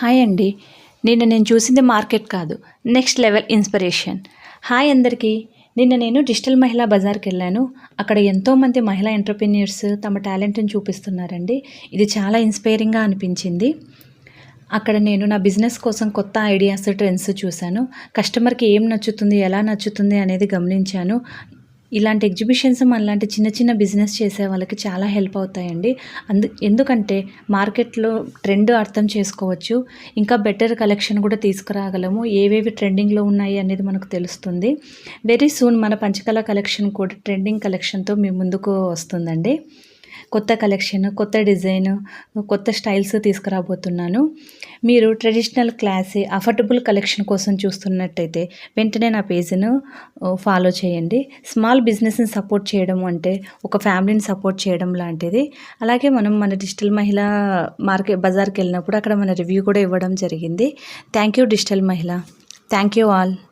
Hi అండి. నేను చూసింది మార్కెట్ కాదు, నెక్స్ట్ లెవెల్ ఇన్స్పిరేషన్. హాయ్ అందరికీ. నేను డిజిటల్ మహిళా బజార్కి వెళ్ళాను. అక్కడ ఎంతోమంది మహిళా ఎంటర్‌ప్రెన్యూర్స్ తమ టాలెంట్‌ని చూపిస్తున్నారండి. ఇది చాలా ఇన్స్పైరింగ్‌గా అనిపించింది. అక్కడ నేను నా బిజినెస్ కోసం కొత్త ఐడియాస్, ట్రెండ్స్ చూశాను. కస్టమర్‌కి ఏం నచ్చుతుంది, ఎలా నచ్చుతుంది అనేది గమనించాను. ఇలాంటి ఎగ్జిబిషన్స్ మనలాంటి చిన్న చిన్న బిజినెస్ చేసే వాళ్ళకి చాలా హెల్ప్ అవుతాయండి. ఎందుకంటే మార్కెట్‌లో ట్రెండ్ అర్థం చేసుకోవచ్చు. ఇంకా బెటర్ కలెక్షన్ కూడా తీసుకురాగలము. ఏవేవి ట్రెండింగ్‌లో ఉన్నాయి అనేది మనకు తెలుస్తుంది. వెరీ సూన్ మన పంచకళ కలెక్షన్ కూడా ట్రెండింగ్ కలెక్షన్‌తో మీ ముందుకు వస్తుందండి. కొత్త కలెక్షన్, కొత్త డిజైన్, కొత్త స్టైల్స్ తీసుకురాబోతున్నాను. మీరు ట్రెడిషనల్, క్లాసీ, అఫోర్డబుల్ కలెక్షన్ కోసం చూస్తున్నట్టయితే వెంటనే నా పేజ్‌ను ఫాలో చేయండి. స్మాల్ బిజినెస్‌ని సపోర్ట్ చేయడం అంటే ఒక ఫ్యామిలీని సపోర్ట్ చేయడం లాంటిది. అలాగే మనం మన డిజిటల్ మహిళా బజార్‌కి వెళ్ళినప్పుడు అక్కడ మన రివ్యూ కూడా ఇవ్వడం జరిగింది. థ్యాంక్ యూ డిజిటల్ మహిళ. Thank you all.